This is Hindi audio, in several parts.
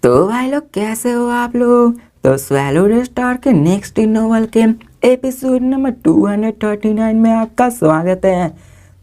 तो भाई लोग कैसे हो आप लोग। तो स्वैलो स्टार के नेक्स्ट नोवेल के एपिसोड नंबर 239 में आपका स्वागत है।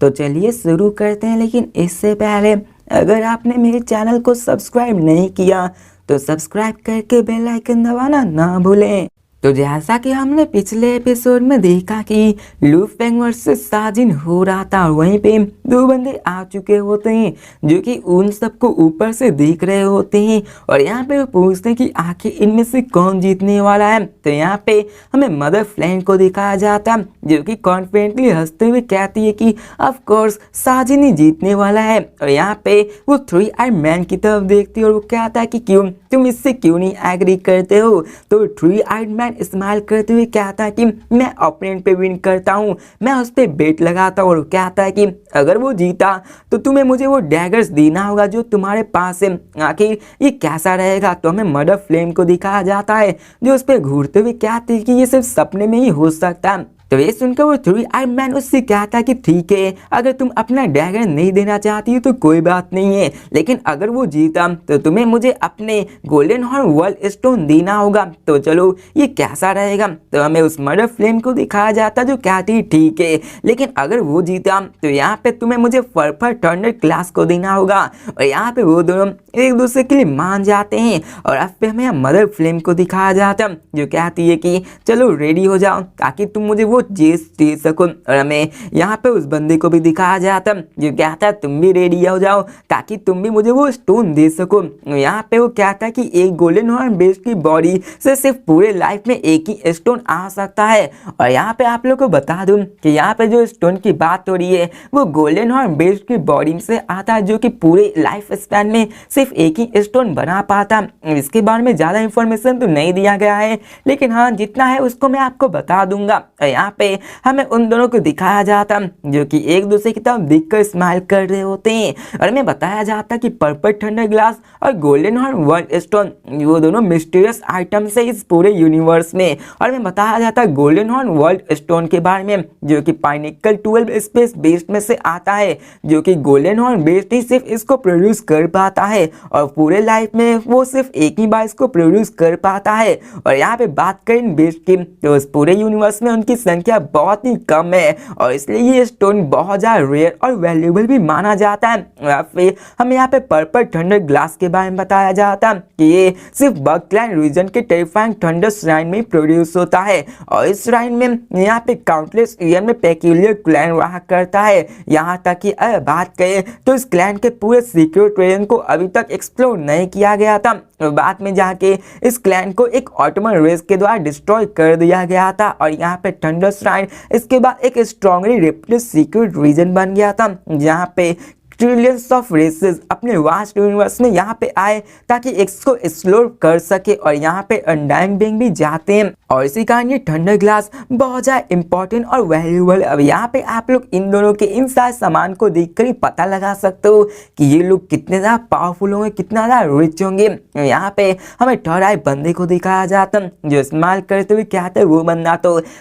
तो चलिए शुरू करते हैं, लेकिन इससे पहले अगर आपने मेरे चैनल को सब्सक्राइब नहीं किया तो सब्सक्राइब करके बेल आइकन दबाना ना भूलें। तो जैसा कि हमने पिछले एपिसोड में देखा कि लू फेंग वर्सेस साजिन हो रहा था, वहीं पे दो बंदे आ चुके होते हैं जो कि उन सबको ऊपर से देख रहे होते हैं और यहाँ पे वो पूछते हैं कि आखिर इनमें से कौन जीतने वाला है। तो यहाँ पे हमें मदर फ्लैंग को दिखाया जाता जो कि कॉन्फिडेंटली हंसते हुए कहती है कि ऑफ कोर्स साजिन ही जीतने वाला है। और यहाँ पे वो थ्री आई मैन की तरफ देखती है और वो कहता है कि क्यों तुम इससे क्यों नहीं एग्री करते हो। तो थ्री आइड मैन इस्तेमाल करते हुए कहता है कि मैं ओपोनेंट पे विन करता हूँ, मैं उस पर बेट लगाता हूँ और कहता है कि अगर वो जीता तो तुम्हें मुझे वो डैगर्स देना होगा जो तुम्हारे पास है। आखिर ये कैसा रहेगा। तो हमें मदर फ्लेम को दिखाया जाता है जो उस पर घूरते हुए कहते हैं कि ये सिर्फ सपने में ही हो सकता है। तो ये सुनकर वो थ्री आइड मैन उससे कहता है कि ठीक है, अगर तुम अपना डैगर नहीं देना चाहती हो तो कोई बात नहीं है, लेकिन अगर वो जीता तो तुम्हें मुझे अपने गोल्डन हॉर्न वर्ल्ड स्टोन देना होगा। तो चलो ये कैसा रहेगा। तो हमें उस मदर फ्लेम को दिखाया जाता जो कहती ठीक है, लेकिन अगर वो जीता तो यहाँ पे तुम्हें मुझे पर्पल थंडर क्लास को देना होगा। और यहाँ पे वो दोनों एक दूसरे के लिए मान जाते हैं और अब पे हमें मदर फ्लेम को दिखाया जाता जो कहती है कि चलो रेडी हो जाओ ताकि तुम मुझे वो चीज दे सको। और हमें यहाँ पे उस बंदे को भी दिखाया जाता जो कहता है तुम भी रेडी हो जाओ ताकि तुम भी मुझे वो स्टोन दे सको। यहाँ पे वो कहता है कि एक गोल्डन हॉर्न बेस्ट की बॉडी से सिर्फ पूरे लाइफ में एक ही स्टोन आ सकता है। और यहाँ पे आप लोग को बता दूं कि यहाँ पे जो स्टोन की बात हो रही है वो गोल्डन हॉर्न बेस्ट की बॉडी से आता है जो कि पूरे लाइफ स्पैन में सिर्फ एक ही स्टोन बना पाता। इसके बारे में ज्यादा इंफॉर्मेशन तो नहीं दिया गया है, लेकिन हाँ जितना है उसको मैं आपको बता दूंगा। यहाँ पे हमें उन दोनों को दिखाया जाता जो कि एक दूसरे की तरफ देखकर स्माइल कर रहे होते हैं और हमें बताया जाता कि पर्पल थंडर ग्लास और गोल्डन हॉर्न वर्ल्ड स्टोन वो दोनों मिस्टीरियस आइटम्स है इस पूरे यूनिवर्स में। और हमें बताया जाता है गोल्डन हॉर्न वर्ल्ड स्टोन के बारे में जो कि पाइनेकल 12 स्पेस बेस्ड में से आता है, जो कि गोल्डन हॉर्न बेस्ड ही सिर्फ इसको प्रोड्यूस कर पाता है और पूरे लाइफ में वो सिर्फ एक ही बार इसको प्रोड्यूस कर पाता है। और यहाँ पे बात करें बेस्ट की तो इस पूरे यूनिवर्स में उनकी संख्या बहुत ही कम है और इसलिए ये स्टोन बहुत ज़्यादा रेयर और वैल्यूएबल भी माना जाता है। फिर हमें यहाँ पे पर्पल थंडर ग्लास के बारे में बताया जाता कि ये सिर्फ बर्कलैंड रीजन के टेरिफाइंग थंडर श्राइन में प्रोड्यूस होता है और इस श्राइन में यहाँ पे काउंटलेस ईयर में पेक्यूलियर क्लैन रहा करता है। यहाँ तक कि अगर बात करें तो इस क्लैन के पूरे सीक्रेट रीजन को अभी तक एक्सप्लोर नहीं किया गया था। बाद में जाके इस क्लैन को एक ऑटोमन रेस के द्वारा डिस्ट्रॉय कर दिया गया था और यहाँ पे थंडर श्राइन इसके बाद एक स्ट्रॉन्गली रिप्टेड सीक्रेट रीजन बन गया था जहाँ पे ट्रिलियंस ऑफ रेसेस अपने वास्ट यूनिवर्स में यहाँ पे आए ताकि इसको एक्सप्लोर कर सके और यहाँ पे अनडाइंग बीइंग भी जाते हैं और इसी कारण ये थंडर ग्लास बहुत ज़्यादा इंपॉर्टेंट और वैल्यूएबल। अब यहाँ पे आप लोग इन दोनों के इन सारे सामान को देखकर ही पता लगा सकते हो कि ये लोग कितने ज़्यादा पावरफुल होंगे, कितना ज़्यादा रिच होंगे। यहाँ पे हमें थर्ड आई बंदे को दिखाया जाता जो इस्तेमाल करते हुए क्या है वो बंदा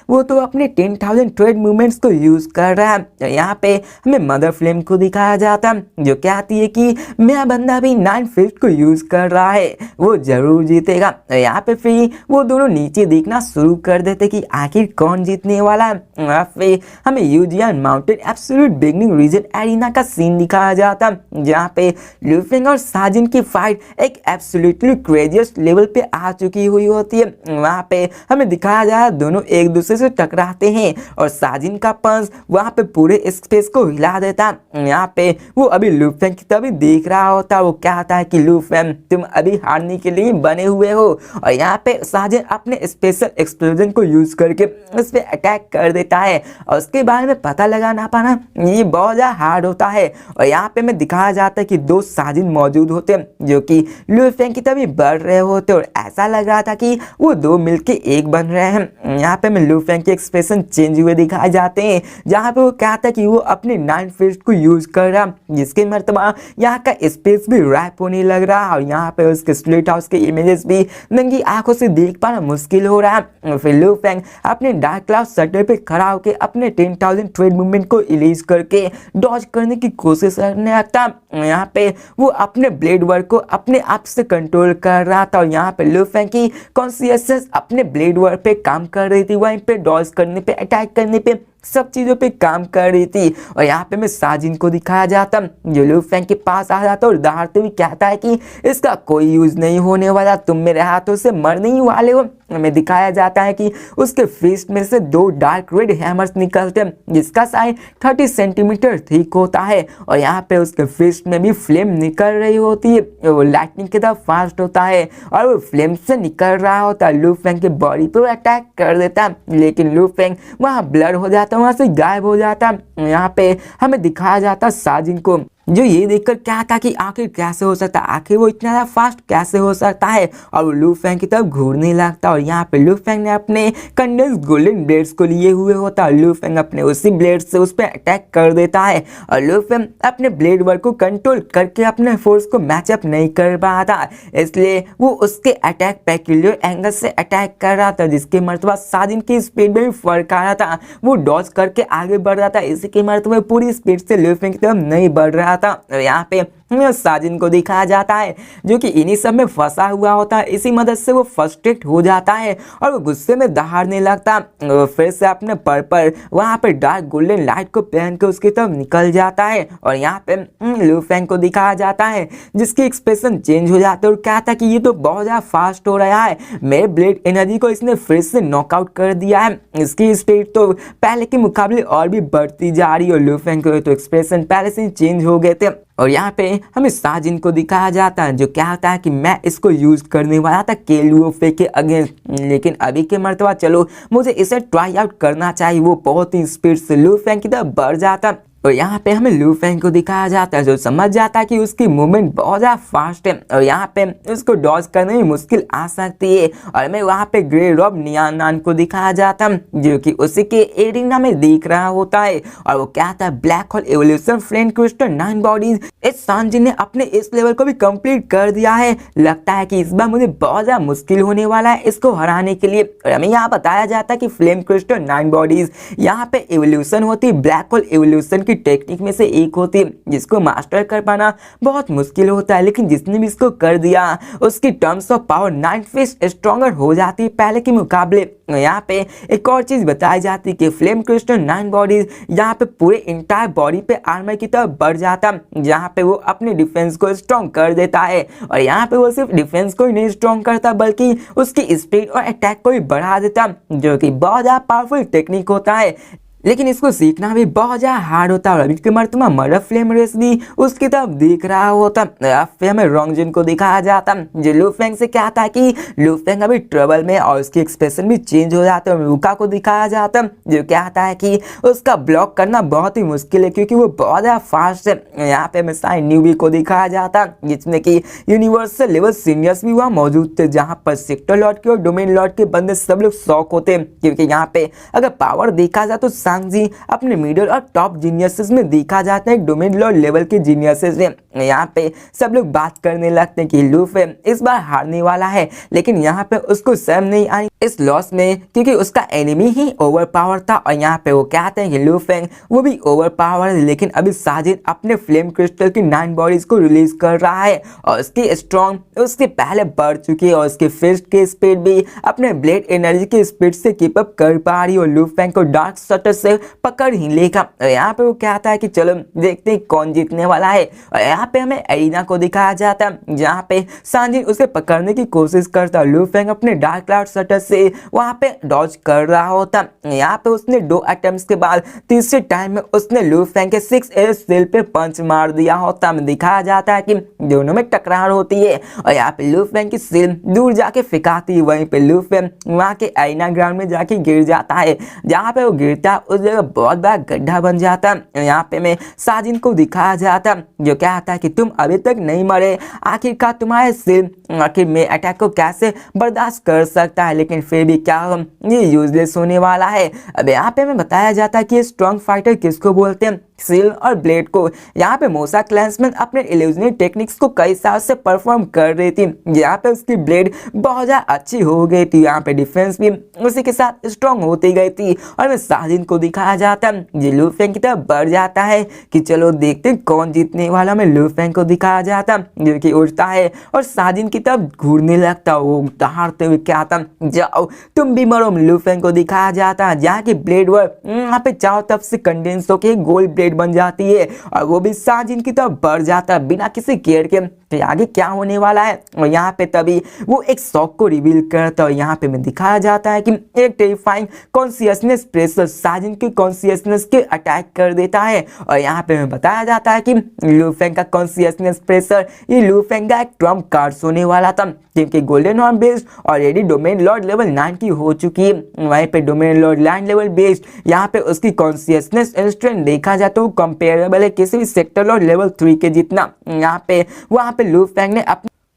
वो तो अपने 10,000 ट्रेड मूवमेंट्स को यूज कर रहा है। यहाँ पे हमें मदर फ्लेम को दिखाया जाता जो कहती है कि मेरा बंदा भी 9 फिफ्थ को यूज कर रहा है, वो जरूर जीतेगा। यहाँ पे फिर वो दोनों नीचे देखना शुरू कर देते कि आखिर कौन जीतने वाला है। फिर हमें यूजियन mountain absolute beginning region arena का सीन दिखाया जाता जहाँ पे लू फेंग और साजिन की फाइट एक एब्सोल्युटली क्रेजियस्ट लेवल पे आ चुकी हुई होती है। वहाँ पे हमें दिखाया जाता दोनों एक दूसरे से टकराते हैं और साजिन का पंच वहाँ पे पूरे स्पेस को हिला देता। यहाँ पे वो अभी लू फेंग की तरफ देख रहा होता, वो कहता है कि लू फेंग तुम अभी हारने के लिए बने हुए हो। और यहाँ पे साजिन अपने स्पेशल एक्सप्लोजन को यूज करके उस पर अटैक कर देता है और उसके बारे में पता लगाना पाना ये बहुत ज़्यादा हार्ड होता है। और यहाँ पे हमें दिखाया जाता है कि दो साजिन मौजूद होते हैं जो कि लू फेंग की तरफ बढ़ रहे होते और ऐसा लग रहा था कि वो दो मिलके एक बन रहे हैं। यहाँ पे हमें लू फेंग के एक्सप्रेशन चेंज हुए दिखाए जाते हैं जहाँ पे वो कहता है कि वो अपने 9 फिस्ट को यूज कर रहा जिसके मर्तबा यहाँ का स्पेस भी रैप होने लग रहा है और यहाँ पे उसके स्प्लिट हाउस के इमेजेस भी नंगी आंखों से देख पाना मुश्किल हो रहा है। फिर लू फेंग अपने डार्क क्लाउड शटर पे खड़ा होकर अपने 10,000 ट्रेड मूवमेंट को रिलीज करके डॉज करने की कोशिश करने लगता। यहाँ पे वो अपने ब्लेड वर्क को अपने आप से कंट्रोल कर रहा था और यहाँ पे लू फेंग की कॉन्शियसनेस अपने ब्लेड वर्क पे काम कर रही थी, वहीं पे डॉज करने पे, अटैक करने पे, सब चीजों पे काम कर रही थी। और यहाँ पे मैं साजिन को दिखाया जाता जो लू फेंग के पास आ जाता और दहाड़ते हुए कहता है कि इसका कोई यूज नहीं होने वाला, तुम मेरे हाथों से मरने ही वाले हो। हमें दिखाया जाता है कि उसके फिस्ट में से 2 डार्क रेड हैमर्स निकलते हैं जिसका साइज 30 सेंटीमीटर थिक होता है और यहाँ पे उसके फिस्ट में भी फ्लेम निकल रही होती है। वो लाइटनिंग की तरह फास्ट होता है और वो फ्लेम से निकल रहा होता है। लू फेंग के बॉडी पे अटैक कर देता है, लेकिन लू फेंग वहाँ ब्लर हो जाता है, वहाँ से गायब हो जाता है। यहाँ पे हमें दिखाया जाता साजिन को, जो ये देखकर क्या था कि आखिर कैसे हो सकता है, आखिर वो इतना ज़्यादा फास्ट कैसे हो सकता है, और वो लू फेंग की तरफ घूरने लगता। और यहाँ पे लू फेंग ने अपने कंडेंस गोल्डन ब्लेड्स को लिए हुए होता है। लू फेंग अपने उसी ब्लेड से उस पर अटैक कर देता है और लू फेंग अपने ब्लेड वर्क को कंट्रोल करके अपने फोर्स को मैचअप नहीं कर पा था, इसलिए वो उसके अटैक पेक्यूलियर एंगल से अटैक कर रहा था, जिसके मर्तबा साजिन की स्पीड में भी फर्क आ रहा था। वो डॉज करके आगे बढ़ रहा था, इसी के मर्तबा पूरी स्पीड से लू फेंग की तरफ नहीं बढ़ रहा था। यहाँ पे साजिन को दिखाया जाता है जो कि इन्हीं सब में फंसा हुआ होता है। इसी मदद से वो फ्रस्ट्रेट हो जाता है और वो गुस्से में दहाड़ने लगता। फिर से अपने पर्पल वहाँ पे डार्क गोल्डन लाइट को पहन के उसकी तरफ निकल जाता है और यहाँ पे लू फेंग को दिखाया जाता है जिसकी एक्सप्रेशन चेंज हो जाता है और कहता है कि ये तो बहुत ज़्यादा फास्ट हो रहा है, मेरे ब्लेड एनर्जी को इसने फिर से नॉकआउट कर दिया है, इसकी स्पीड तो पहले के मुकाबले और भी बढ़ती जा रही है। और लू फेंग के तो एक्सप्रेशन पहले से चेंज हो गए थे। और यहाँ पे हमें साजिन को दिखाया जाता है जो कहता है कि मैं इसको यूज करने वाला था केलुओफे के अगेंस्ट, लेकिन अभी के मर्तबा चलो मुझे इसे ट्राई आउट करना चाहिए। वो बहुत ही स्पीड से लू फेंग की तरफ बढ़ जाता और यहाँ पे हमें लू फेंग को दिखाया जाता है जो समझ जाता है कि उसकी मूवमेंट बहुत ज़्यादा फास्ट है और यहाँ पे उसको डॉज करने में मुश्किल आ सकती है। और हमें वहाँ पे ग्रे रॉब नियानान को दिखाया जाता है जो कि उसी के एरिना में दिख रहा होता है और वो कहता है black hole evolution flame crystal 9 bodies. इस सांजी ने अपने इस लेवल को भी कंप्लीट कर दिया है, लगता है कि इस बार मुझे बहुत ज़्यादा मुश्किल होने वाला है इसको हराने के लिए। और हमें यहाँ बताया जाता है कि फ्लेम क्रिस्टल 9 बॉडीज यहाँ पे एवोल्यूशन होती है, ब्लैक होल एवोल्यूशन की टेक्निक में से एक होती है जिसको मास्टर कर पाना बहुत मुश्किल होता है, लेकिन जिसने भी इसको कर दिया उसकी terms of power 9 face stronger हो जाती है पहले के मुकाबले। यहाँ पे एक और चीज बताई जाती है कि फ्लेम क्रिस्टल 9 बॉडीज यहाँ पे पूरे इंटायर बॉडी पे आर्मर की तरफ बढ़ जाता, जहाँ पे वो अपने डिफेंस को स्ट्रॉन्ग कर देता है। और यहाँ पे वो सिर्फ डिफेंस को ही नहीं स्ट्रॉन्ग करता बल्कि उसकी स्पीड और अटैक को भी बढ़ा देता, जो कि बहुत ज़्यादा पावरफुल टेक्निक होता है, लेकिन इसको सीखना भी बहुत ज़्यादा हार्ड होता है। और अभी के मर्तबा मर्डर फ्लेम रेस भी उसकी तरफ देख रहा होता। फिर हमें रोंगजिन को दिखाया जाता जो लू फेंग से कहता है कि लू फेंग अभी ट्रबल में और उसकी एक्सप्रेशन भी चेंज हो जाता है। लूका को दिखाया जाता जो कहता है कि उसका ब्लॉक करना बहुत ही मुश्किल है क्योंकि वो बहुत ज़्यादा फास्ट है। यहाँ पे हमें साइन न्यूबी को दिखाया जाता जिसमें कि यूनिवर्सल लेवल सीनियर्स भी वहाँ मौजूद थे, जहाँ पर सेक्टर लॉर्ड के और डोमेन लॉर्ड के बंदे सब लोग शौक होते क्योंकि यहाँ पे अगर पावर देखा जाए तो जी अपने मिडिल और टॉप जीनियसेस में देखा जाता है डोमेन लॉर्ड लेवल के जीनियसेस में। यहाँ पे सब लोग बात करने लगते हैं कि लू फेंग इस बार हारने वाला है, लेकिन यहाँ पे उसको शर्म नहीं आई इस लॉस में क्योंकि उसका एनिमी ही ओवर पावर था। और यहाँ पे वो कहते हैं कि लू फेंग वो भी ओवर पावर है, लेकिन अभी साजिद अपने फ्लेम क्रिस्टल की 9 बॉडीज को रिलीज कर रहा है और उसकी स्ट्रॉन्ग उसके पहले बढ़ चुकी है और उसके फिस्ट की स्पीड भी अपने ब्लेड एनर्जी की स्पीड से कीप अप कर पा रही है और लू फेंग को डार्क शटर से पकड़ ही लेगा। यहाँ पे वो कहता है कि चलो देखते हैं कौन जीतने वाला है। और यहाँ पे हमें एरिना को दिखाया जाता है जहाँ पे सांजिन उसे पकड़ने की कोशिश करता है। लू फेंग अपने डार्क क्लाउड शटर से वहाँ पे डॉज कर रहा होता। यहाँ पे उसने 2 अटेम्प्ट्स के बाद तीसरे टाइम में उसने लू फेंग के 6 सेल पे पंच मार दिया होता। दिखाया जाता है कि दोनों में टकरार होती है और यहाँ पे लू फेंग की सेल दूर जाके फिकाती है, वहीं पे लू फेंग वहाँ के एरिना ग्राउंड में जाके गिर जाता है। जहाँ पे वो गिरता उस जगह बहुत बड़ा गड्ढा बन जाता। यहाँ पे मैं साजिन को दिखाया जाता जो कहता है कि तुम अभी तक नहीं मरे, आखिरकार तुम्हारे सिर आखिर में अटैक को कैसे बर्दाश्त कर सकता है, लेकिन फिर भी क्या ये यूजलेस होने वाला है। अब यहाँ पे हमें बताया जाता है कि स्ट्रॉन्ग फाइटर किसको बोलते हैं। सील और ब्लेड को। यहाँ पे मोसा क्लैंसमैन अपने इल्यूजनरी टेक्निक्स को कई साल से परफॉर्म कर रही थी। यहाँ पे उसकी ब्लेड बहुत ज़्यादा अच्छी हो गई थी, यहाँ पे डिफेंस भी उसी के साथ स्ट्रॉन्ग होती गई थी। और मैं साजिन को दिखाया जाता ये लू फेंग की तरफ बढ़ जाता है कि चलो देखते हैं कौन जीतने वाला। मैं लू फेंग को दिखाया जाता जो कि उठता है और साजिन की तरफ घूरने लगता, वो दहाड़ते हुए क्या था, जाओ तुम भी मरो। लू फेंग को दिखाया जाता जहाँ की ब्लेड वर्क यहाँ पे चारों तरफ से कंडेंस होकर गोल्ड ब्लेड बन जाती है और वो भी साजिन की तरफ बढ़ जाता बिना किसी केयर के कि आगे क्या होने वाला है। और यहाँ पे तभी वो एक शॉक को रिवील करता है और यहाँ पे में दिखाया जाता है कि एक टेरिफाइंग कॉन्शियसनेस प्रेशर साजिन की कॉन्शियसनेस के अटैक कर देता है। और यहाँ पे में बताया जाता है कि लू फेंग का कॉन्शियसनेस प्रेशर ये लू फेंग का एक ट्रम्प कार्ड होने वाला था, क्योंकि golden horn based already domain Lord level 9 की हो चुकी है। वहीं पे domain Lord land level based यहाँ पे उसकी कॉन्शियसनेस इंस्टेंट देखा जाए तो कंपेरेबल है किसी भी सेक्टर लॉर्ड लेवल 3 के जितना। यहाँ पे वहाँ पे लू फेंग ने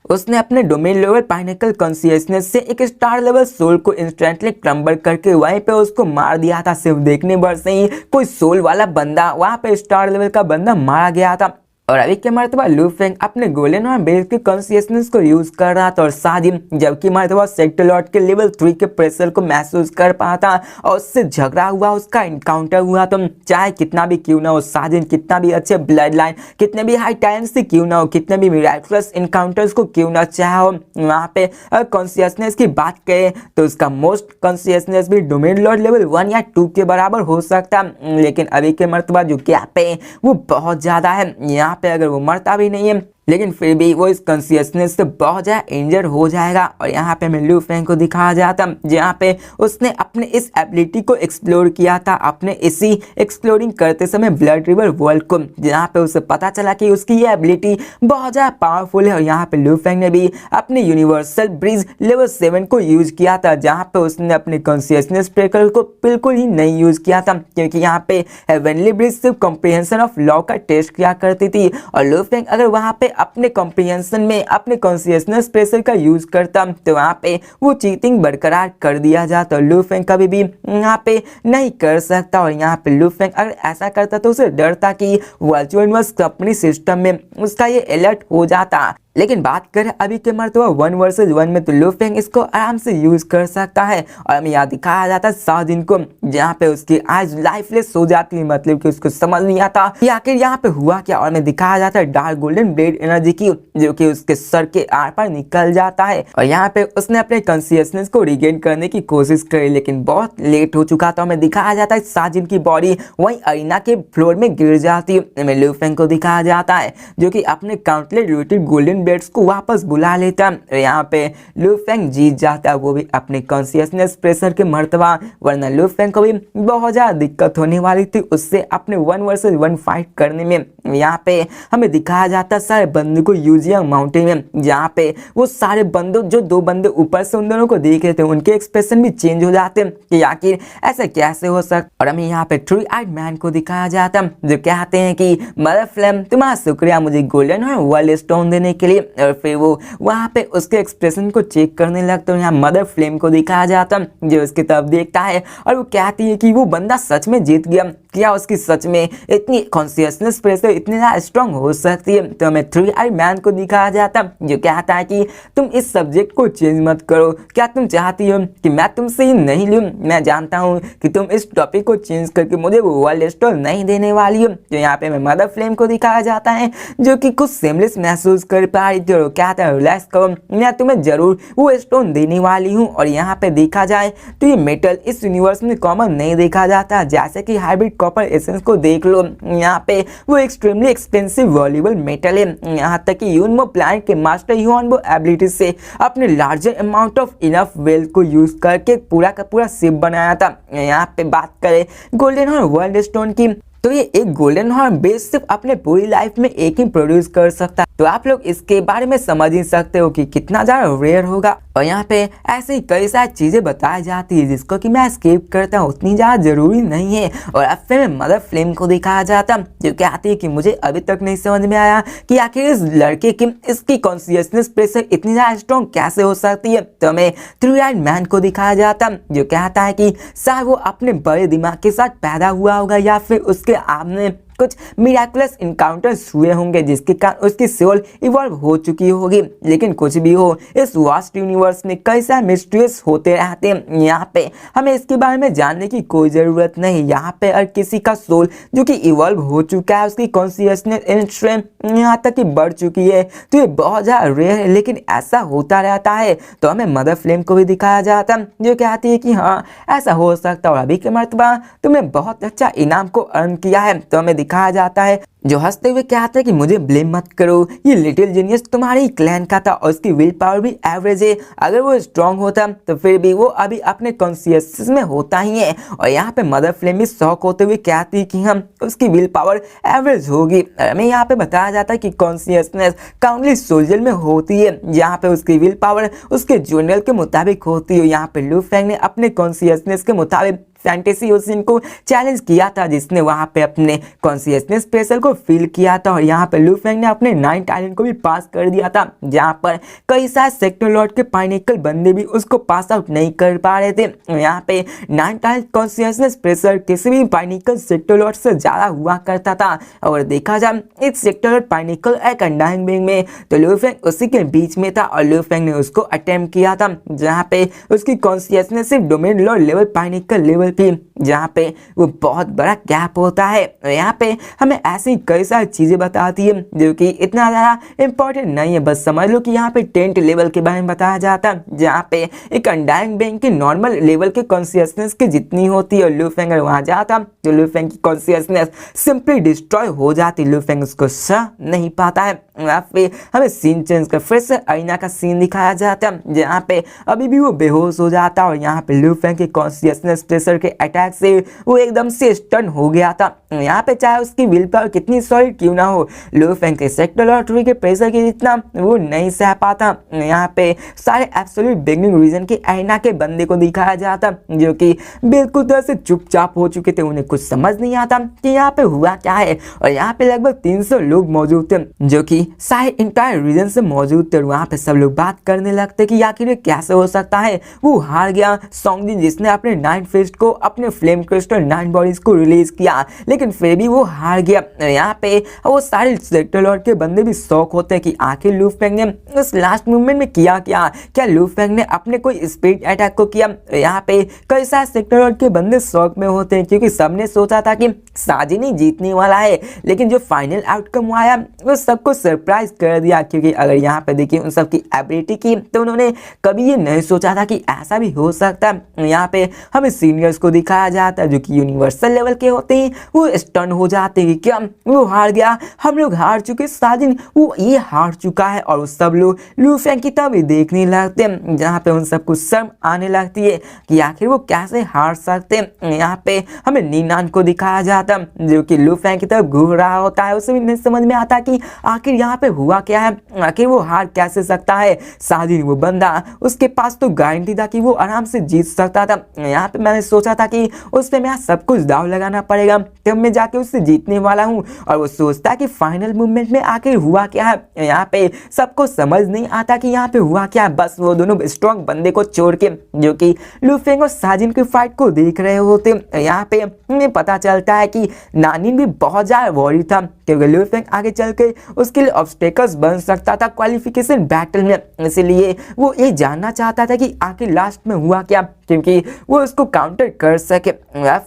उसने अपने डोमेन लेवल पाइनेकल कॉन्शियसनेस से एक स्टार लेवल सोल को इंस्टेंटली क्रम्बल करके वहीं पे उसको मार दिया था। सिर्फ देखने भर से ही कोई सोल वाला बंदा वहाँ पे स्टार लेवल का बंदा मारा गया था। और अभी के मरतबा लू फेंग अपने गोल्डन हॉर्न बेस की कॉन्शियसनेस को यूज कर रहा था और साजिन जबकि मरतबा सेक्टर लॉर्ड के लेवल 3 के प्रेशर को महसूस कर पाता और उससे झगड़ा हुआ, उसका इनकाउंटर हुआ। तो चाहे कितना भी क्यों ना हो, साजिन कितना भी अच्छे ब्लड लाइन, कितने भी हाई टैलेंट से क्यों ना हो, कितने भी मिराकुलस इनकाउंटर्स को क्यों ना चाहे हो, वहाँ पे कॉन्शियसनेस की बात करें तो उसका मोस्ट कॉन्शियसनेस भी डोमेन लॉर्ड लेवल 1 या 2 के बराबर हो सकता, लेकिन अभी के मरतबा जो गैप है वो बहुत ज़्यादा है। यहाँ पे अगर वो मरता भी नहीं है लेकिन फिर भी वो इस कॉन्शियसनेस से बहुत ज़्यादा इंजर हो जाएगा। और यहाँ पे मैं लू फेंग को दिखाया जाता जहाँ पे उसने अपने इस एबिलिटी को एक्सप्लोर किया था, अपने इसी एक्सप्लोरिंग करते समय ब्लड रिवर वर्ल्ड को, जहाँ पे उसे पता चला कि उसकी ये एबिलिटी बहुत ज़्यादा पावरफुल है। और यहाँ पे लू फेंग ने भी अपने यूनिवर्सल ब्रिज लेवल 7 को यूज किया था, जहाँ पे उसने अपने कॉन्शियसनेस ब्रेकर को बिल्कुल ही नहीं यूज किया था, क्योंकि यहाँ पे हेवनली ब्रिज सिर्फ कॉम्प्रिहेंशन ऑफ लॉ का टेस्ट किया करती थी। और लू फेंग अगर वहाँ पे अपने कॉम्प्रिहेंशन में अपने कॉन्शियसनेस प्रेशर का यूज करता तो वहाँ पे वो चीटिंग बरकरार कर दिया जाता। लू फेंग कभी भी यहाँ पे नहीं कर सकता। और यहाँ पे लू फेंग अगर ऐसा करता तो उसे डर था कि वर्चुअल यूनिवर्स कंपनी सिस्टम में उसका ये अलर्ट हो जाता। लेकिन बात करें अभी के मरतबा 1 वर्सेस 1 में तो लू फेंग इसको आराम से यूज कर सकता है। और हमें यहाँ दिखाया जाता है साजिन को जहाँ पे उसकी आइज लाइफलेस हो जाती है, मतलब कि उसको समझ नहीं आता कि आखिर यहाँ पे हुआ क्या। और हमें दिखाया जाता है डार्क गोल्डन ब्लेड एनर्जी की जो कि उसके सर के आर पार निकल जाता है। और यहाँ पे उसने अपने कॉन्शियसनेस को रिगेन करने की कोशिश करी लेकिन बहुत लेट हो चुका था। हमें दिखाया जाता है साजिन की बॉडी वही अरीना के फ्लोर में गिर जाती है। हमें लू फेंग को दिखाया जाता है जो कि अपने काउंटलेट रूटेड गोल्डन ब्लेड्स को वापस बुला लेता है। यहाँ पे लू फेंग जीत जाता है, वो भी अपने कॉन्शियसनेस प्रेशर के मर्तबा, वरना लू फेंग को भी बहुत ज़्यादा दिक्कत होने वाली थी उससे अपने 1 वर्सेस 1 फाइट करने में। यहाँ पे हमें दिखाया जाता है सारे बंदों को यूजियंग माउंटेन में, जहाँ पे वो सारे बंदों जो 2 बंदे ऊपर से उन दोनों को देख रहे थे उनके एक्सप्रेशन भी चेंज हो जाते हैं कि आखिर ऐसा कैसे हो सकता। और हमें यहाँ पे 3 आइड मैन को दिखाया जाता है जो कहते हैं कि मदर फ्लेम तुम्हारा शुक्रिया मुझे गोल्डन और वर्ल्ड स्टोन देने के लिए। और फिर वो वहाँ पे उसके एक्सप्रेशन को चेक करने लगता है। यहाँ मदर फ्लेम को दिखाया जाता जो उसकी तरफ देखता है और वो कहती है कि वो बंदा सच में जीत गया, क्या उसकी सच में इतनी कॉन्शियसनेस प्रेशर इतनी ज़्यादा स्ट्रांग हो सकती है। तो हमें 3 आई मैन को दिखाया जाता जो कहता है कि तुम इस सब्जेक्ट को चेंज मत करो, क्या तुम चाहती हो कि मैं तुमसे ही नहीं लूँ, मैं जानता हूँ कि तुम इस टॉपिक को चेंज करके मुझे वो वर्ल्ड स्टोन नहीं देने वाली हो। तो यहाँ पे हमें मदर फ्लेम को दिखाया जाता है जो कि कुछ सेमलेस महसूस कर पा रही थी और कहता है रिलैक्स करो, मैं तुम्हें जरूर वो स्टोन देने वाली हूँ। और यहाँ पे देखा जाए तो ये मेटल इस यूनिवर्स में कॉमन नहीं देखा जाता, जैसे कि हाइब्रिड कॉपर एसेंस को देख लो, यहाँ पे वो एक्सट्रीमली एक्सपेंसिव वॉल्यूबल मेटल है। यहाँ तक कि यूनमो प्लान के मास्टर ह्यूनबो एबिलिटी से अपने larger amount of enough wealth को यूज करके पूरा का पूरा शिप बनाया था। यहाँ पे बात करें गोल्डन हॉर्न वर्ल्ड स्टोन की तो ये एक गोल्डन हॉर्न बेस सिर्फ अपने पूरी लाइफ में एक ही प्रोड्यूस कर सकता है। तो आप लोग इसके बारे में समझ ही सकते हो कि कितना ज़्यादा रेयर होगा। और यहाँ पे ऐसे ही कई सारी चीज़ें बताई जाती है जिसको कि मैं स्किप करता हूँ, उतनी ज़्यादा जरूरी नहीं है। और अब फिर मदर फ्लेम को दिखाया जाता जो कहती है कि मुझे अभी तक नहीं समझ में आया कि आखिर इस लड़के की इसकी कॉन्शियसनेस प्रेशर इतनी ज़्यादा स्ट्रॉन्ग कैसे हो सकती है। तो हमें 3 आइड मैन को दिखाया जाता जो कहता है कि शायद वो अपने बड़े दिमाग के साथ पैदा हुआ होगा या फिर उसके आपने कुछ मिराकुलस इनकाउंटर्स हुए होंगे जिसके कारण उसकी सोल इवॉल्व हो चुकी होगी। लेकिन कुछ भी हो, इस वास्ट यूनिवर्स में कई सारे मिस्ट्रीज होते रहते हैं। यहाँ पे हमें इसके बारे में जानने की कोई जरूरत नहीं। यहाँ पे हर किसी का सोल जो कि इवॉल्व हो चुका है, उसकी कॉन्शियसनेस यहाँ तक कि बढ़ चुकी है, तो ये बहुत ज्यादा रेयर है। लेकिन ऐसा होता रहता है। तो हमें मदर फ्लेम को भी दिखाया जाता जो कहती है कि हाँ ऐसा हो सकता है और अभी के मर्तबा तुमने बहुत अच्छा इनाम को अर्न किया है। तो हमें दिखाया जाता है जो हंसते हुए कहता है कि मुझे ब्लेम मत करो, ये लिटिल जीनियस तुम्हारे ही क्लैन का था और उसकी विल पावर भी एवरेज है। अगर वो स्ट्रांग होता तो फिर भी वो अभी अपने कॉन्शियसनेस में होता ही है। और यहाँ पे मदर फ्लेम भी शॉक होते हुए कहती है कि हम उसकी विल पावर एवरेज होगी। हमें यहाँ पे बताया जाता है कि कॉन्शियसनेस काउंटली सोल्जर में होती है, यहाँ पे उसकी विल पावर उसके जर्नल के मुताबिक होती है। यहाँ पे लू फेंग ने अपने कॉन्शियसनेस के मुताबिक फैंटेसी ओशियन को चैलेंज किया था, जिसने वहां पे अपने कॉन्शियसनेस प्रेशर को फील किया था। और यहाँ पे लू फेंग ने अपने 9th आइलैंड को भी पास कर दिया था, जहाँ पर कई सारे सेक्टर लॉर्ड के पाइनेकल बंदे भी उसको पास आउट नहीं कर पा रहे थे। यहाँ पे 9th आइलैंड कॉन्शियसनेस प्रेशर किसी भी पाइनेकल सेक्टर लॉर्ड से ज्यादा हुआ करता था। और देखा जाए इस सेक्टर लॉर्ड पाइनेकल एक अंडाइंग बिंग में, तो लू फेंग उसी के बीच में था और लू फेंग ने उसको अटेम्प्ट किया था, जहाँ पे उसकी कॉन्शियसनेस सिर्फ डोमेन लॉर्ड लेवल पाइनेकल लेवल थी, जहाँ पे वो बहुत बड़ा गैप होता है। यहाँ पे हमें ऐसी कई सारी चीजें बताती है जो कि इतना ज्यादा इंपॉर्टेंट नहीं है। बस समझ लो कि यहाँ पे 10th लेवल के बारे में बताया जाता है, जहाँ पे एक अंडाइंग बैंक की नॉर्मल लेवल के कॉन्शियसनेस की जितनी होती है। लू फेंग वहां जाता तो लू फेंग की कॉन्शियसनेस सिंपली डिस्ट्रॉय हो जाती। लू फेंग उसको सह नहीं पाता है। फिर हमें सीन चेंज कर फिर से आईना का सीन दिखाया जाता है, जहाँ पे अभी भी वो बेहोश हो जाता और यहाँ पे लू फेंग के कॉन्शियसनेस प्रेशर के अटैक से वो एकदम से स्टन हो गया था। यहाँ पे चाहे उसकी विल पावर कितनी सॉलिड क्यों ना हो, लू फेंग के सेक्टर लॉटरी के प्रेशर के जितना वो नहीं सह पाता। यहाँ पे सारे एब्सोल्यूट बिगिनिंग रीजन के आईना के बंदे को दिखाया जाता जो कि बिल्कुल तरह से चुपचाप हो चुके थे, उन्हें कुछ समझ नहीं आता कि यहाँ पे हुआ क्या है। और यहाँ पे लगभग 300 लोग मौजूद थे जो कि सारे इंटायर रीजन से मौजूद थे। वहाँ पे सब लोग बात करने लगते कि आखिर कैसे हो सकता है वो हार गया। सॉन्गजिन जिसने अपने 9 फिस्ट को अपने फ्लेम क्रिस्टल 9 बॉडीज को रिलीज किया, लेकिन फिर भी वो हार गया। यहाँ पे वो सारे सेक्टर लॉर्ड के बंदे भी शौक होते हैं कि आखिर लू फेंग ने उस लास्ट मूवमेंट में किया क्या लू फेंग ने अपने कोई स्पीड अटैक को किया। यहाँ पे कई सारे सेक्टर लॉर्ड के बंदे शौक में होते हैं क्योंकि सबने सोचा था कि साजिन ही जीतने वाला है, लेकिन जो फाइनल आउटकम आया वो सबको सरप्राइज कर दिया। क्योंकि अगर यहाँ पे देखिए उन सबकी एबिलिटी की तो उन्होंने कभी ये नहीं सोचा था कि ऐसा भी हो सकता है। यहाँ पे हमें सीनियर्स को दिखाया जाता है जो कि यूनिवर्सल लेवल के होते हैं, वो स्टन हो जाते हैं कि क्या वो हार गया, हम लोग हार चुके, साजिन वो ये हार चुका है। और वो सब लोग लू फेंग की तभी देखने लगते हैं, जहाँ पे उन सबको शर्म आने लगती है कि आखिर वो कैसे हार सकते हैं। यहाँ पे हमें नीनान को दिखाया जाता जो कि लू फेंग की तरफ घूम रहा होता है, उसे भी नहीं समझ में आता कि आखिर यहाँ पे हुआ क्या है, आखिर वो हार कैसे सकता है। साजिन वो बंदा, उसके पास तो गारंटी था कि वो आराम से जीत सकता था। यहाँ पे मैंने सोचा था कि उस पे मैं सब कुछ दाव लगाना पड़ेगा, तब मैं जाके उससे जीतने वाला हूँ। और वो सोचता है कि फाइनल मूवमेंट में आखिर हुआ क्या है। यहाँ पे सबको समझ नहीं आता कि यहाँ पे हुआ क्या है। बस वो दोनों स्ट्रॉन्ग बंदे को छोड़ के जो कि लू फेंग और साजिन की फाइट को देख रहे होते, यहाँ पे हमें पता चलता है कि नानिन भी बहुत ज्यादा वॉरी था क्योंकि लू फेंग आगे चल के उसके लिए ऑब्स्टेकल्स बन सकता था क्वालिफिकेशन बैटल में। इसलिए वो ये जानना चाहता था कि आखिर लास्ट में हुआ क्या, क्योंकि वो उसको काउंटर कर सके।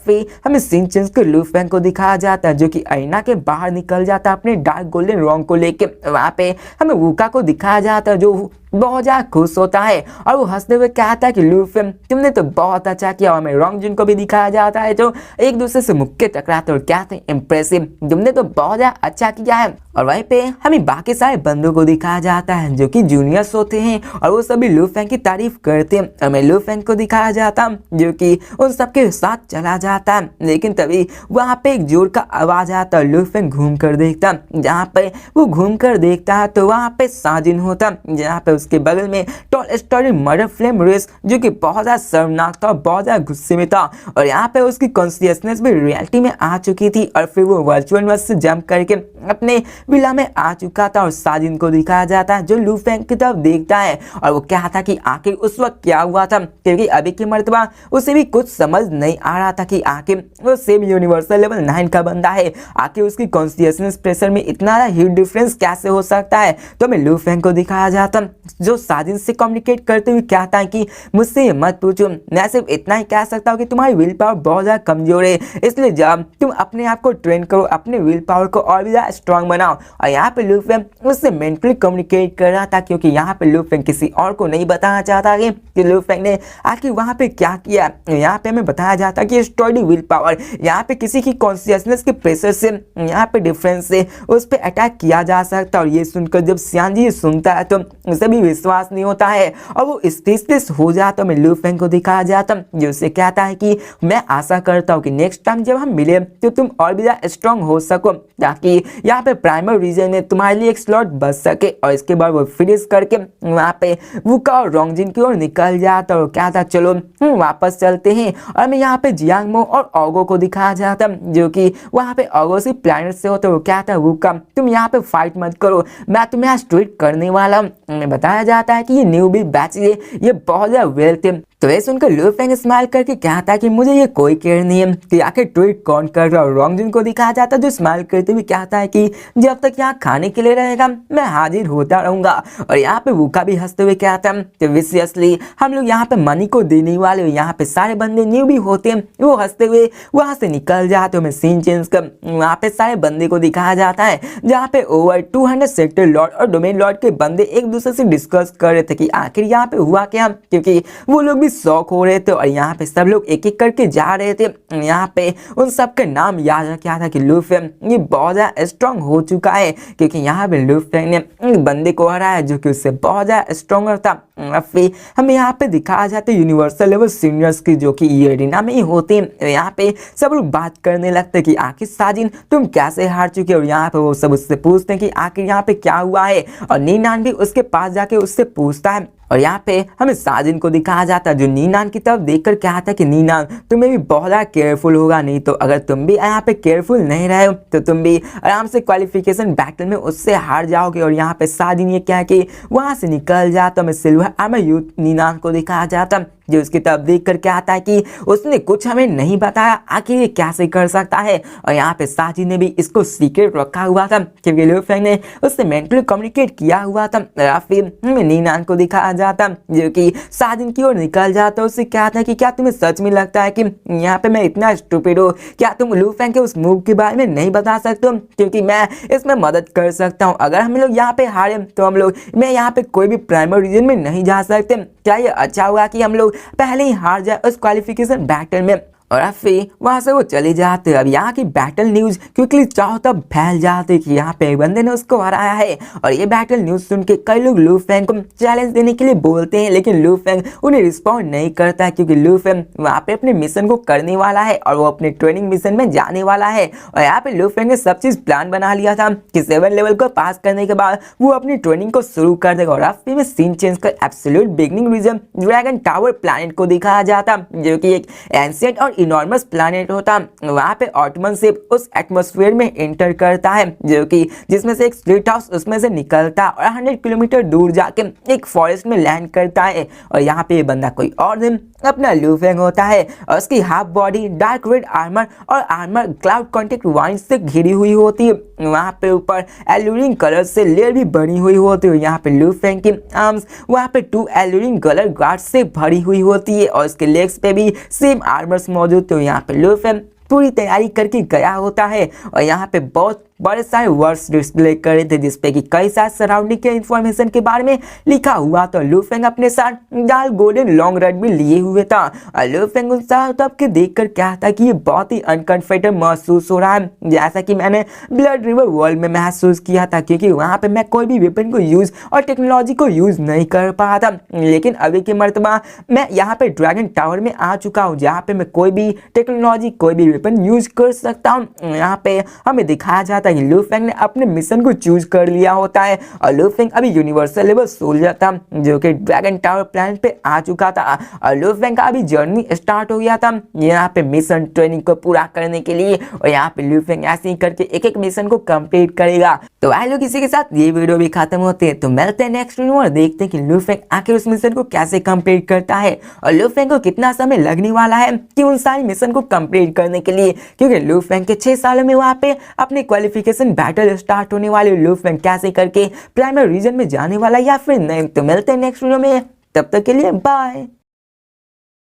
फिर हमें सीन चेंज के लू फेंग को दिखाया जाता है जो कि आईना के बाहर निकल जाता है अपने डार्क गोल्डन रॉन्ग को लेके। वहाँ पे हमें वूका को दिखाया जाता है जो बहुत ज्यादा खुश होता है और वो हंसते हुए कहता है कि लू फेंग तुमने तो बहुत अच्छा किया। और हमें रॉन्ग जिन को भी दिखाया जाता है जो एक दूसरे से मुक्के टकराते और कहते हैं इम्प्रेसिव, तुमने तो बहुत ज्यादा अच्छा किया है। और वहीं पे हमें बाकी सारे बंदों को दिखाया जाता है जो कि जूनियर्स होते हैं और वो सभी लू फेंग की तारीफ करते हैं। हमें लू फेंग को दिखाया जाता जो कि उन सबके साथ चला जाता है, लेकिन तभी वहाँ पे एक जोर का आवाज आता है। लू फेंग घूम कर देखता, जहाँ पे वो घूम कर देखता है तो वहाँ पे साजिन होता, जहाँ पे उसके बगल में tall story murder flame race जो कि बहुत ज़्यादा शर्मनाक था, बहुत ज़्यादा गुस्से में था और यहाँ पे उसकी कॉन्शियसनेस भी रियलिटी में आ चुकी थी और फिर वो वर्चुअल वर्ल्ड से जंप करके अपने विला में आ चुका था और साजिन को दिखाया जाता है जो लू फेंग की तरफ देखता है और वो कहता कि आखिर उस वक्त क्या हुआ था, क्योंकि अभी की मर्तबा उसे भी कुछ समझ नहीं आ रहा था कि आखिर वो सेम यूनिवर्सल लेवल 9 का बंदा है, आखिर उसकी कॉन्शियसनेस प्रेशर में इतना ह्यूज डिफरेंस कैसे हो सकता है। तो हमें लू फेंग को दिखाया जाता जो साजिन से कम्युनिकेट करते हुए कहता है कि मुझसे ये मत पूछो, मैं सिर्फ इतना ही कह सकता हूँ कि तुम्हारी विल पावर बहुत ज़्यादा कमजोर है, इसलिए जब तुम अपने आप को ट्रेन करो, अपने विल पावर को और भी ज़्यादा स्ट्रांग बनाओ। और यहाँ पे लू फेंग उससे मेंटली कम्युनिकेट कर रहा था क्योंकि यहाँ पे लू फेंग किसी और को नहीं बताना चाहता कि लू फेंग ने आखिर वहाँ पे क्या किया। यहाँ पे हमें बताया जाता कि स्टोरी विल पावर यहाँ पे किसी की कॉन्शियसनेस के प्रेशर से यहाँ पे डिफरेंस से उस पर अटैक किया जा सकता है। और ये सुनकर जब सियान जी सुनता है तो उसे भी विश्वास नहीं होता है और वो स्पीचलेस हो जाता। मैं लू फेंग को दिखाया जाता जो उसे कहता है कि मैं आशा करता हूँ कि नेक्स्ट टाइम जब हम मिले तो तुम और भी ज़्यादा स्ट्रांग हो सको ताकि यहाँ पे प्राइमरी रीजन में तुम्हारे लिए एक स्लॉट बच सके। और इसके बाद वो फिनिश करके वहाँ पे वुका और रोंगजिन की ओर निकल जाता और कहता चलो वापस चलते हैं। और मैं यहाँ पे जियांगमो और ओगो को दिखाया जाता जो कि वहाँ पे ओगो से प्लैनेट से होता वो कहता वुका तुम यहाँ पे फाइट मत करो, मैं तुम्हें आज ट्रीट करने वाला हूँ। बताया जाता है कि ये न्यू बी बैच ये बहुत ज़्यादा वेल्थ है। तो ये सुनकर लू फेंग स्माइल करके कहता है कि मुझे ये कोई केयर नहीं है कि आखिर ट्वीट कौन कर रहा है। रोंगजिन को दिखाया जाता है जो स्माइल करते हुए कहता है कि जब तक यहाँ खाने के लिए रहेगा मैं हाजिर होता रहूंगा। और यहाँ पे वुका भी हंसते हुए कहता है कि विशियसली हम लोग यहाँ पे मनी को देने वाले, यहाँ पे सारे बंदे न्यू भी होते हैं। वो हंसते हुए वहाँ से निकल जाते हैं। सीन चेंज कर वहाँ पे सारे बंदे को दिखाया जाता है जहाँ पे ओवर 200 सेक्टर लॉर्ड और डोमेन लॉर्ड के बंदे एक दूसरे से डिस्कस कर रहे थे कि आखिर यहाँ पे हुआ क्या, क्योंकि वो लोग भी शौक हो रहे थे और यहाँ पे सब लोग एक एक करके जा रहे थे। यहाँ पे उन सब के नाम याद रखा था कि लू फेंग ये बहुत ज़्यादा स्ट्रांग हो चुका है क्योंकि यहाँ पे लू फेंग ने बंदे को हराया जो कि उससे बहुत ज़्यादा स्ट्रॉन्गर था। फिर हमें यहाँ पे दिखाया जाता है यूनिवर्सल लेवल सीनियर्स की जो कि ये एरिना में ही होते हैं। यहाँ पे सब लोग बात करने लगते हैं कि आखिर साजिन तुम कैसे हार चुके हो। और यहाँ पे वो सब उससे पूछते हैं कि आखिर यहाँ पे क्या हुआ है और नीनान भी उसके पास जाके उससे पूछता है। और यहाँ पे हमें साजिन को दिखाया जाता है जो नीनान की तरफ देखकर कहता है कि नीनान तुम्हें भी बहुत ज़्यादा केयरफुल होगा, नहीं तो अगर तुम भी यहाँ पे केयरफुल नहीं रहे हो तो तुम भी आराम से क्वालिफिकेशन बैटल में उससे हार जाओगे। और यहाँ पे साजिन ये क्या कि वहाँ से निकल जाता। मैं सिल्वर आर्मर यूथ नीनान को दिखाया जाता जो उसकी तरफ देख कर क्या आता है कि उसने कुछ हमें नहीं बताया, आखिर ये कैसे कर सकता है। और यहाँ पे साजिन ने भी इसको सीक्रेट रखा हुआ था क्योंकि लू फेंग ने उससे मेंटली कम्युनिकेट किया हुआ था। फिर नीनान को दिखाया जाता जो कि साजिन की ओर निकल जाता, उससे कहता है कि क्या तुम्हें सच में लगता है कि यहाँ पे मैं इतना स्टूपिड हूँ, क्या तुम लू फेंग के उस मूव के बारे में नहीं बता सकते हो, क्योंकि मैं इसमें मदद कर सकता हूँ। अगर हम लोग यहाँ पे हारे तो मैं यहाँ पे कोई भी प्राइमरी रीजन में नहीं जा सकते। क्या ये अच्छा हुआ कि हम लोग पहले ही हार जाए उस क्वालिफिकेशन बैटल में। और अब फिर वहाँ से वो चले जाते। अब यहाँ की बैटल न्यूज़ क्विकली चाहो तब फैल जाते कि यहाँ पे एक बंदे ने उसको हराया है। और ये बैटल न्यूज़ सुन के कई लोग लू फेंग को चैलेंज देने के लिए बोलते हैं, लेकिन लू फेंग उन्हें रिस्पॉन्ड नहीं करता है क्योंकि लू फेंग वहाँ पे अपने मिशन को करने वाला है और वो अपने ट्रेनिंग मिशन में जाने वाला है। और यहाँ पे लू फेंग ने सब चीज़ प्लान बना लिया था कि 7 लेवल को पास करने के बाद वो अपनी ट्रेनिंग को शुरू कर देगा। और अब फिर में सीन चेंज कर absolute beginning region dragon tower planet को दिखाया जाता जो कि एक एंशिएंट और इनॉर्मस प्लैनेट होता। वहाँ पे ऑटमन शिप उस एटमॉस्फेयर में एंटर करता है जो कि जिसमें से एक स्प्लिट हाउस उसमें से निकलता और 100 किलोमीटर दूर जाके एक फॉरेस्ट में लैंड करता है। और यहाँ पे ये बंदा कोई और नहीं अपना लू फेंग होता है और उसकी half body dark red armour और आर्मर क्लाउड कॉन्टेक्ट वाइन से घिरी हुई होती है। वहाँ पे ऊपर एल्यूरिंग कलर से लेयर भी बनी हुई होती है। यहाँ पे लू फेंग की आर्म्स वहाँ पे 2 एल्यूरिंग कलर गार्ड से भरी हुई होती है और उसके लेग्स पे भी सेम आर्मर्स मौजूद थे। यहाँ पे लू फेंग पूरी तैयारी करके गया होता है और यहाँ पे बहुत बड़े सारे वर्ड्स डिस्प्ले कर रहे थे जिसपे कि कई सारे सराउंडिंग के इंफॉर्मेशन के बारे में लिखा हुआ। तो लू फेंग अपने साथ डाल गोल्डन लॉन्ग रेड भी लिए हुए था और लू फेंग उन सब के देखकर क्या था कि ये बहुत ही अनकंफर्टेबल महसूस हो रहा है, जैसा कि मैंने ब्लड रिवर वर्ल्ड में महसूस किया था क्योंकि वहाँ पे मैं कोई भी वेपन को यूज और टेक्नोलॉजी को यूज नहीं कर पाया था। लेकिन अभी की मर्तबा मैं यहाँ पे ड्रैगन टावर में आ चुका हूँ जहाँ पे मैं कोई भी टेक्नोलॉजी कोई भी वेपन यूज कर सकता हूँ। यहाँ पे हमें दिखाया जाता होता है कि लूफेंग ने अपने मिशन को चूज कर लिया होता है और लूफेंग अभी यूनिवर्सल लेवल सोल्जर था जो कि ड्रैगन टावर प्लैनेट पे आ चुका था और लूफेंग का अभी जर्नी स्टार्ट हो गया था यहाँ पे मिशन ट्रेनिंग को पूरा करने के लिए और यहाँ पे लूफेंग ऐसे ही करके एक एक मिशन को कंप्लीट करेगा। तो भाई लोग इसी के साथ ये वीडियो भी खत्म होते हैं, तो मिलते हैं नेक्स्ट वीडियो और देखते हैं कि लूफेंग आखिर उस मिशन को कैसे कंप्लीट करता है और लूफेंग को कितना समय लगने वाला है कि उन सारी मिशन को कंप्लीट करने के लिए, क्योंकि लूफेंग के 6 सालों में वहाँ पे अपने क्वालिफिकेशन बैटल स्टार्ट होने वाले, लूफेंग कैसे करके प्राइमरी रीजन में जाने वाला या फिर नहीं। तो मिलते हैं नेक्स्ट वीडियो में, तब तक के लिए बाय।